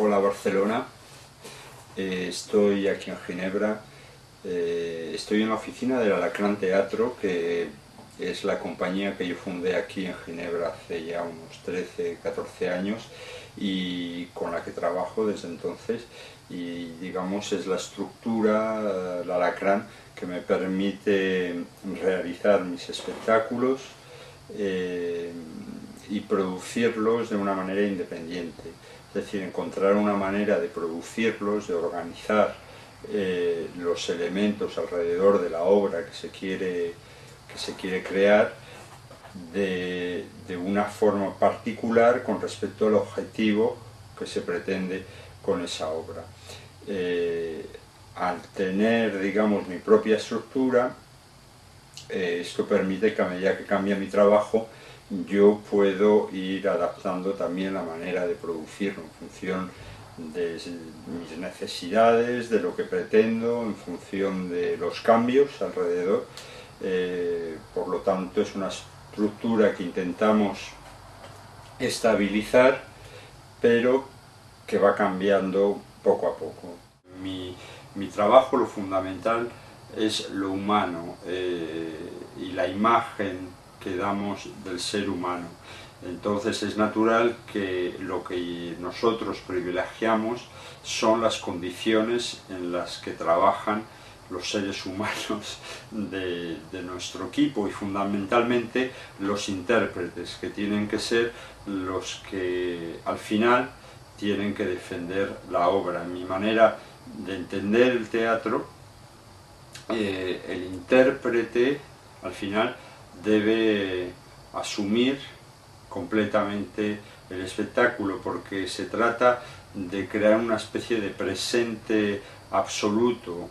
Hola Barcelona, estoy aquí en Ginebra, estoy en la oficina del Alacrán Teatro, que es la compañía que yo fundé aquí en Ginebra hace ya unos 13-14 años y con la que trabajo desde entonces, y digamos es la estructura, el Alacrán, que me permite realizar mis espectáculos y producirlos de una manera independiente. Es decir, encontrar una manera de producirlos, de organizar los elementos alrededor de la obra que se quiere crear de una forma particular con respecto al objetivo que se pretende con esa obra. Al tener, digamos, mi propia estructura, esto permite que a medida que cambia mi trabajo, yo puedo ir adaptando también la manera de producirlo en función de mis necesidades, de lo que pretendo, en función de los cambios alrededor. Por lo tanto, es una estructura que intentamos estabilizar, pero que va cambiando poco a poco. Mi trabajo, lo fundamental, es lo humano y la imagen que damos del ser humano. Entonces es natural que lo que nosotros privilegiamos son las condiciones en las que trabajan los seres humanos de nuestro equipo, y fundamentalmente los intérpretes, que tienen que ser los que al final tienen que defender la obra. En mi manera de entender el teatro, el intérprete al final debe asumir completamente el espectáculo, porque se trata de crear una especie de presente absoluto.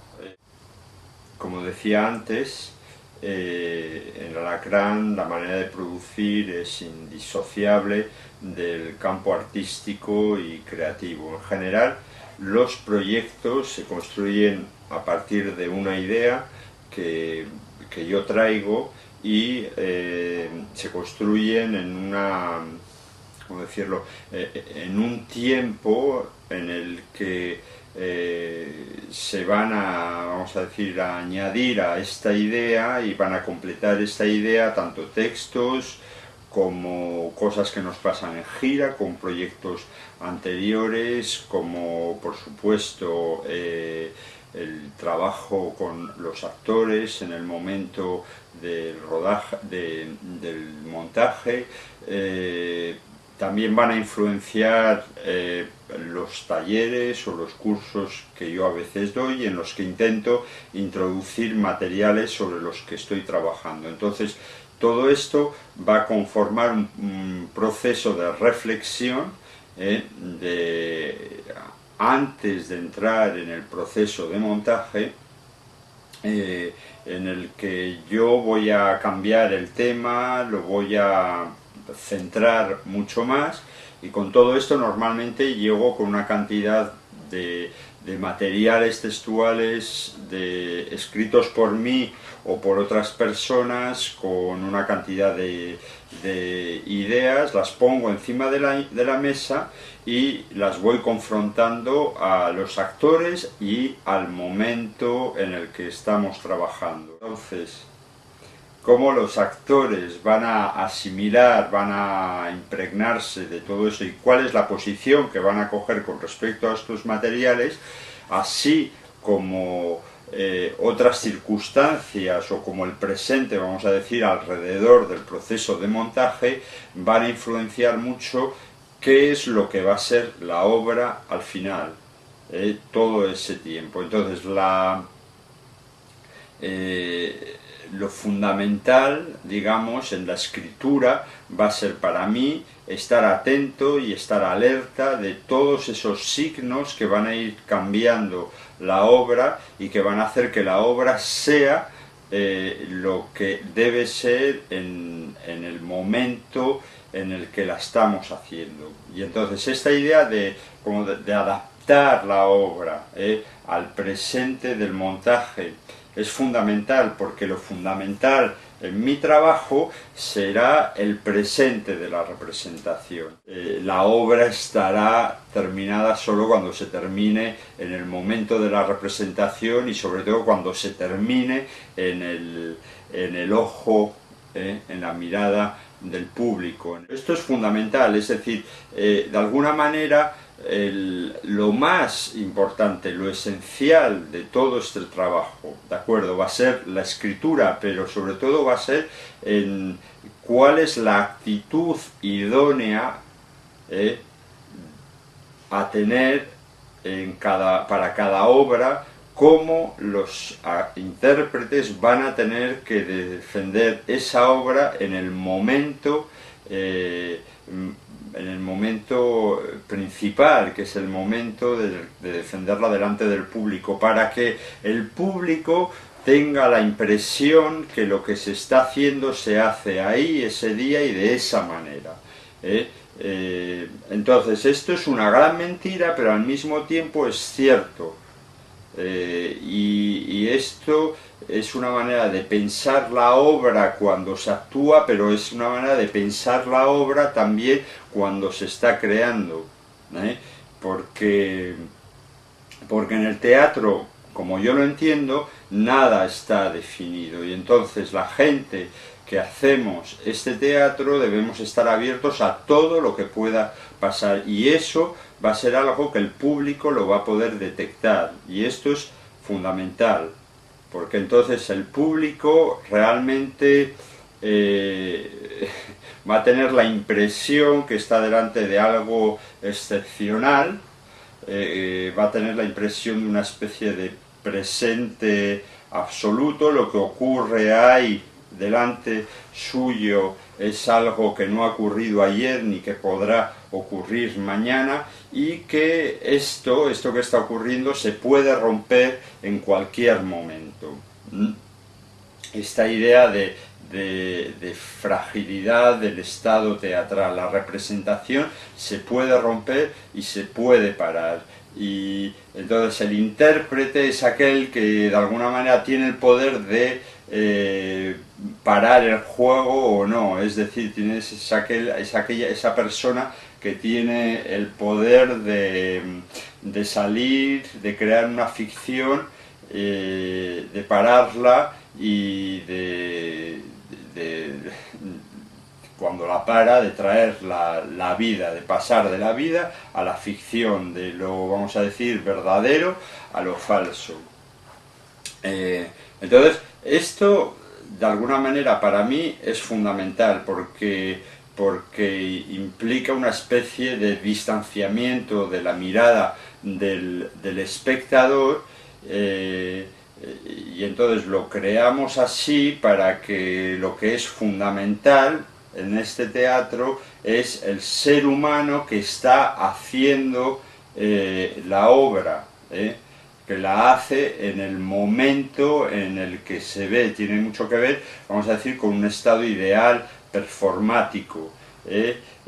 Como decía antes, en el Alacrán la manera de producir es indisociable del campo artístico y creativo. En general, los proyectos se construyen a partir de una idea que yo traigo, y se construyen en una, ¿cómo decirlo?, en un tiempo en el que se van a, vamos a decir, a añadir a esta idea y van a completar esta idea tanto textos como cosas que nos pasan en gira, con proyectos anteriores, como por supuesto el trabajo con los actores en el momento del rodaje, del montaje. También van a influenciar los talleres o los cursos que yo a veces doy, en los que intento introducir materiales sobre los que estoy trabajando. Entonces, todo esto va a conformar un proceso de reflexión antes de entrar en el proceso de montaje, en el que yo voy a cambiar el tema, lo voy a centrar mucho más, y con todo esto normalmente llego con una cantidad de materiales textuales escritos por mí o por otras personas, con una cantidad de ideas, las pongo encima de la mesa y las voy confrontando a los actores y al momento en el que estamos trabajando. Entonces, cómo los actores van a asimilar, van a impregnarse de todo eso, y cuál es la posición que van a coger con respecto a estos materiales, así como otras circunstancias o como el presente, vamos a decir, alrededor del proceso de montaje, van a influenciar mucho qué es lo que va a ser la obra al final, todo ese tiempo. Entonces lo fundamental, digamos, en la escritura va a ser para mí estar atento y estar alerta de todos esos signos que van a ir cambiando la obra y que van a hacer que la obra sea lo que debe ser en el momento en el que la estamos haciendo. Y entonces esta idea de adaptar la obra al presente del montaje es fundamental, porque lo fundamental En mi trabajo será el presente de la representación. La obra estará terminada solo cuando se termine en el momento de la representación y sobre todo cuando se termine en el ojo, en la mirada del público. Esto es fundamental, es decir, de alguna manera lo más importante, lo esencial de todo este trabajo, ¿de acuerdo? Va a ser la escritura, pero sobre todo va a ser en cuál es la actitud idónea a tener para cada obra, cómo los intérpretes van a tener que defender esa obra en el momento principal, que es el momento de defenderla delante del público, para que el público tenga la impresión que lo que se está haciendo se hace ahí, ese día y de esa manera. Entonces esto es una gran mentira, pero al mismo tiempo es cierto. Y esto es una manera de pensar la obra cuando se actúa, pero es una manera de pensar la obra también cuando se está creando, porque en el teatro, como yo lo entiendo, nada está definido, y entonces la gente que hacemos este teatro debemos estar abiertos a todo lo que pueda pasar, y eso va a ser algo que el público lo va a poder detectar, y esto es fundamental, porque entonces el público realmente va a tener la impresión que está delante de algo excepcional, va a tener la impresión de una especie de presente absoluto, lo que ocurre ahí delante suyo es algo que no ha ocurrido ayer ni que podrá ocurrir mañana, y que esto que está ocurriendo se puede romper en cualquier momento. Esta idea de fragilidad del estado teatral, la representación se puede romper y se puede parar, y entonces el intérprete es aquel que de alguna manera tiene el poder de parar el juego o no, es decir, esa persona que tiene el poder de salir, de crear una ficción, de pararla y cuando la para, de traer la vida, de pasar de la vida a la ficción, de lo, vamos a decir, verdadero a lo falso. Entonces, esto de alguna manera para mí es fundamental porque implica una especie de distanciamiento de la mirada del espectador, y entonces lo creamos así para que lo que es fundamental en este teatro es el ser humano que está haciendo la obra, que la hace en el momento en el que se ve. Tiene mucho que ver, vamos a decir, con un estado ideal performático.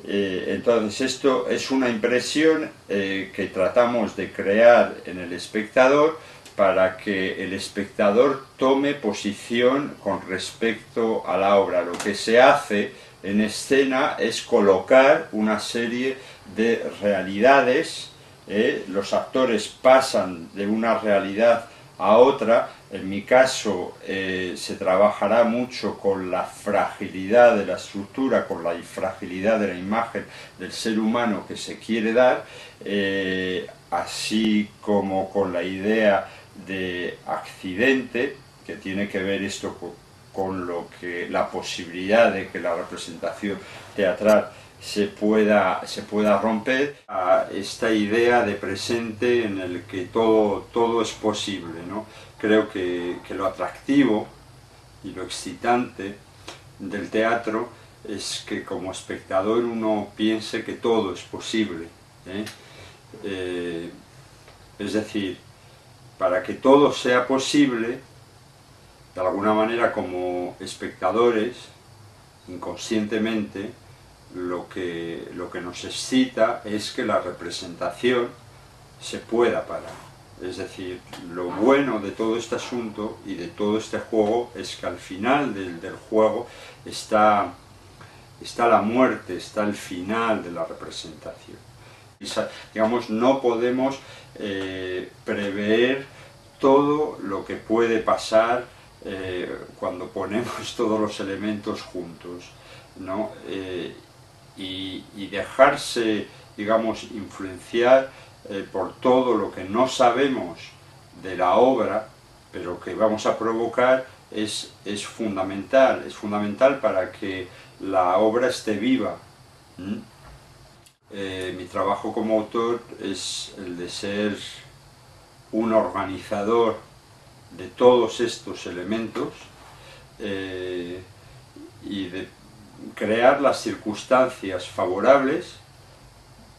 Entonces esto es una impresión que tratamos de crear en el espectador para que el espectador tome posición con respecto a la obra. Lo que se hace en escena es colocar una serie de realidades, los actores pasan de una realidad a otra. En mi caso se trabajará mucho con la fragilidad de la estructura, con la fragilidad de la imagen del ser humano que se quiere dar, así como con la idea de accidente, que tiene que ver esto con lo que la posibilidad de que la representación teatral se pueda romper, a esta idea de presente en el que todo es posible, ¿no? Creo que lo atractivo y lo excitante del teatro es que como espectador uno piense que todo es posible, es decir, para que todo sea posible, de alguna manera como espectadores, inconscientemente, lo que nos excita es que la representación se pueda parar. Es decir, lo bueno de todo este asunto y de todo este juego es que al final del juego está la muerte, está el final de la representación. Digamos, no podemos prever todo lo que puede pasar cuando ponemos todos los elementos juntos, ¿no? Y dejarse, digamos, influenciar por todo lo que no sabemos de la obra, pero que vamos a provocar, es fundamental para que la obra esté viva. Mi trabajo como autor es el de ser un organizador de todos estos elementos y de crear las circunstancias favorables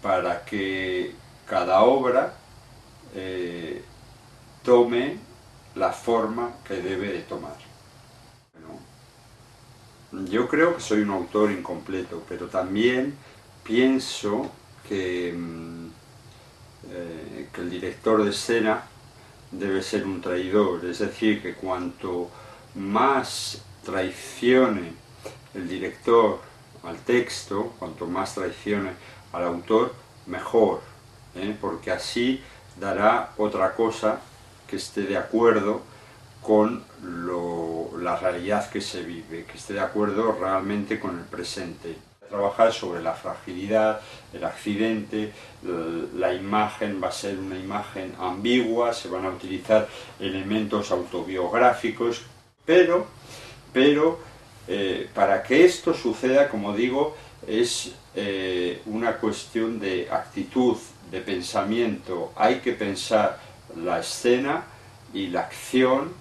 para que cada obra tome la forma que debe de tomar. Bueno, yo creo que soy un autor incompleto, pero también pienso que el director de escena debe ser un traidor, es decir, que cuanto más traicione el director al texto, cuanto más traicione al autor, mejor, porque así dará otra cosa que esté de acuerdo con la realidad que se vive, que esté de acuerdo realmente con el presente. Trabajar sobre la fragilidad, el accidente, la imagen va a ser una imagen ambigua, se van a utilizar elementos autobiográficos, pero para que esto suceda, como digo, es una cuestión de actitud, de pensamiento. Hay que pensar la escena y la acción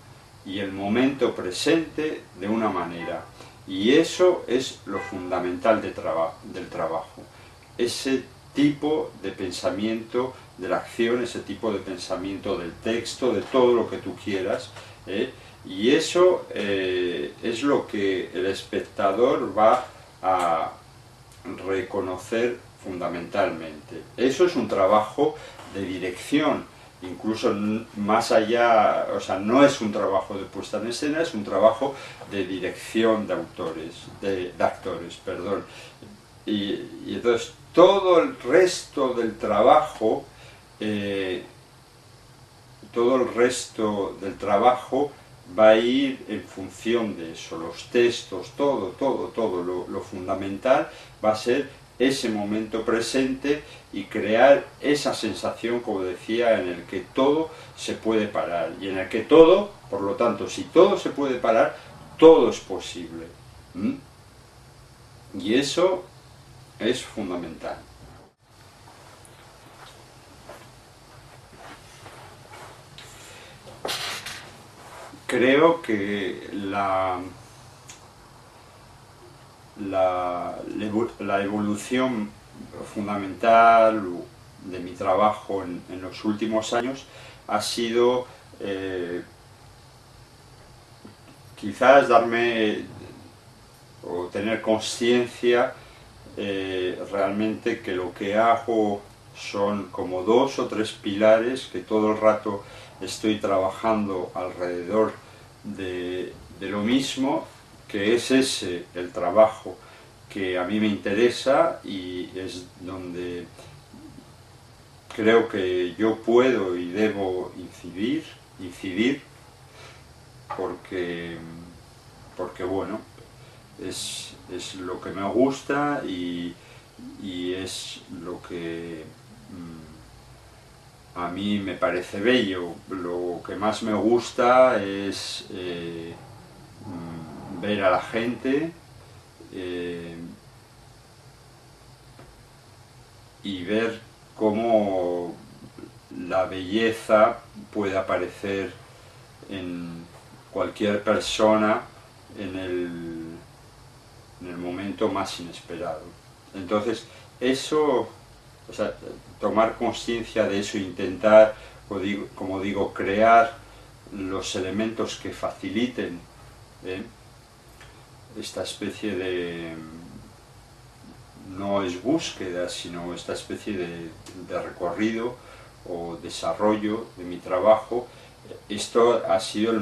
y el momento presente de una manera. Y eso es lo fundamental del trabajo. Ese tipo de pensamiento de la acción, ese tipo de pensamiento del texto, de todo lo que tú quieras. Y eso es lo que el espectador va a reconocer fundamentalmente. Eso es un trabajo de dirección, incluso más allá, o sea, no es un trabajo de puesta en escena, es un trabajo de dirección de actores, perdón. Y entonces todo el resto del trabajo, va a ir en función de eso, los textos, todo, lo fundamental va a ser ese momento presente y crear esa sensación, como decía, en el que todo se puede parar y en el que todo, por lo tanto, si todo se puede parar, todo es posible. Y eso es fundamental. Creo que la evolución fundamental de mi trabajo en los últimos años ha sido quizás darme o tener conciencia realmente que lo que hago son como 2 o 3 pilares que todo el rato estoy trabajando alrededor de lo mismo, que es ese el trabajo que a mí me interesa y es donde creo que yo puedo y debo incidir porque bueno, es lo que me gusta y es lo que a mí me parece bello. Lo que más me gusta es ver a la gente y ver cómo la belleza puede aparecer en cualquier persona en el momento más inesperado. Entonces, eso, o sea, tomar conciencia de eso, intentar, como digo, crear los elementos que faciliten esta especie de, no es búsqueda, sino esta especie de recorrido o desarrollo de mi trabajo. Esto ha sido,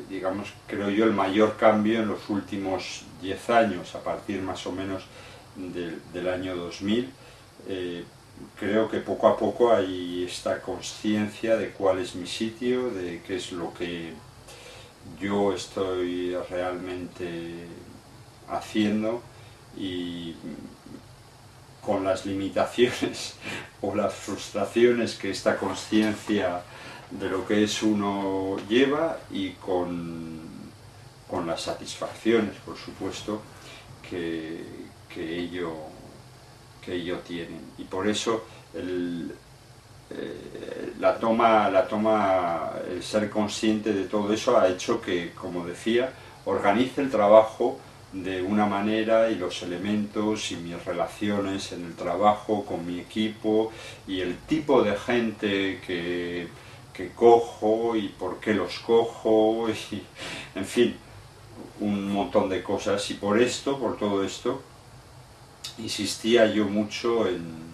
digamos, creo yo, el mayor cambio en los últimos 10 años, a partir más o menos del año 2000. Creo que poco a poco hay esta conciencia de cuál es mi sitio, de qué es lo que yo estoy realmente haciendo, y con las limitaciones o las frustraciones que esta conciencia de lo que es uno lleva, y con las satisfacciones, por supuesto, que ello tienen. Y por eso el ser consciente de todo eso ha hecho que, como decía, organice el trabajo de una manera, y los elementos y mis relaciones en el trabajo con mi equipo, y el tipo de gente que cojo y por qué los cojo, y, en fin, un montón de cosas. Y por todo esto, insistía yo mucho en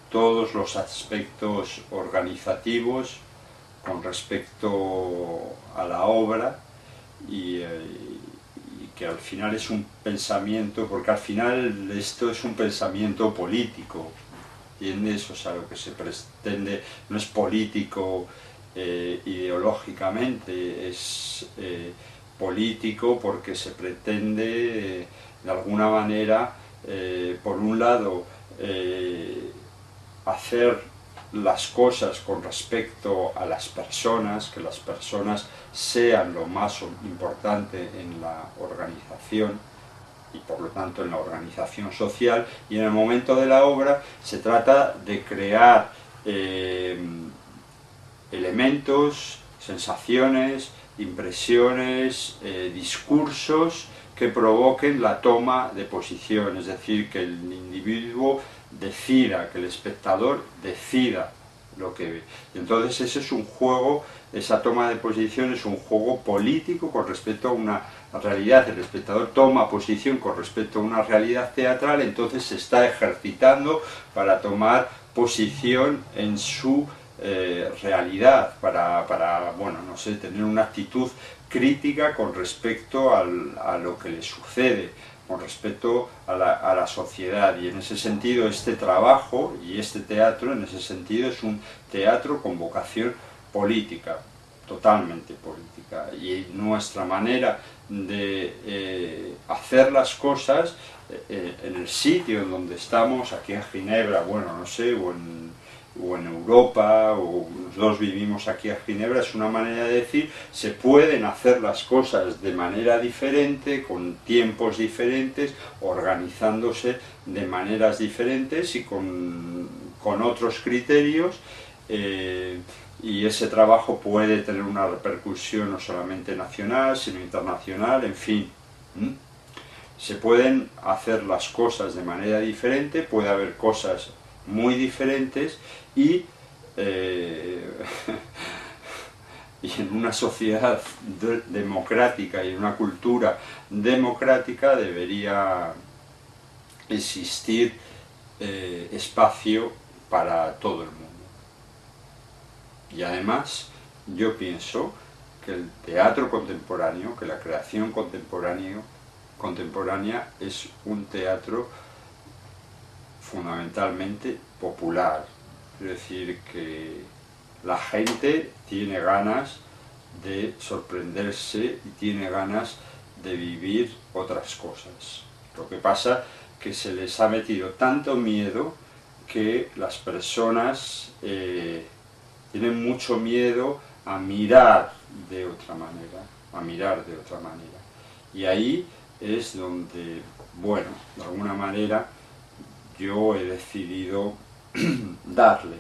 todos los aspectos organizativos con respecto a la obra, y que al final es un pensamiento, porque al final esto es un pensamiento político, ¿entiendes? O sea, lo que se pretende no es político ideológicamente, es político porque se pretende de alguna manera, por un lado, hacer las cosas con respecto a las personas, que las personas sean lo más importante en la organización, y por lo tanto en la organización social. Y en el momento de la obra se trata de crear elementos, sensaciones, impresiones, discursos que provoquen la toma de posición, es decir, que el individuo decida, que el espectador decida lo que ve. Y entonces ese es un juego, esa toma de posición es un juego político con respecto a una realidad. El espectador toma posición con respecto a una realidad teatral, entonces se está ejercitando para tomar posición en su realidad, para, bueno, no sé, tener una actitud crítica con respecto a lo que le sucede, con respecto a la sociedad. Y en ese sentido este trabajo y este teatro, en ese sentido, es un teatro con vocación política, totalmente política. Y nuestra manera de hacer las cosas en el sitio en donde estamos, aquí en Ginebra, bueno, no sé, o en Europa, o los dos vivimos aquí en Ginebra, es una manera de decir, se pueden hacer las cosas de manera diferente, con tiempos diferentes, organizándose de maneras diferentes y con otros criterios, y ese trabajo puede tener una repercusión no solamente nacional, sino internacional, en fin. Se pueden hacer las cosas de manera diferente, puede haber cosas muy diferentes, y y en una sociedad democrática y en una cultura democrática debería existir espacio para todo el mundo. Y además yo pienso que el teatro contemporáneo, que la creación contemporánea es un teatro fundamentalmente popular, es decir, que la gente tiene ganas de sorprenderse y tiene ganas de vivir otras cosas. Lo que pasa es que se les ha metido tanto miedo que las personas tienen mucho miedo a mirar de otra manera, Y ahí es donde, bueno, de alguna manera yo he decidido darle.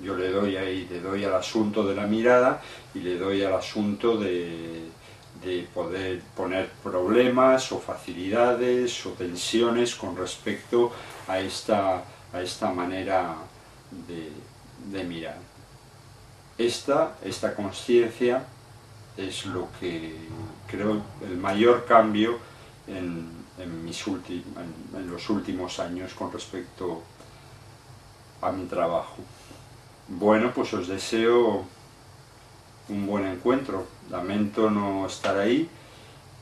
Yo le doy al asunto de la mirada, y le doy al asunto de poder poner problemas o facilidades o tensiones con respecto a esta manera de mirar. Esta conciencia es lo que creo el mayor cambio en los últimos años con respecto a mi trabajo. Bueno, pues os deseo un buen encuentro. Lamento no estar ahí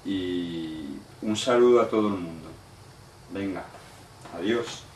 y un saludo a todo el mundo. Venga, adiós.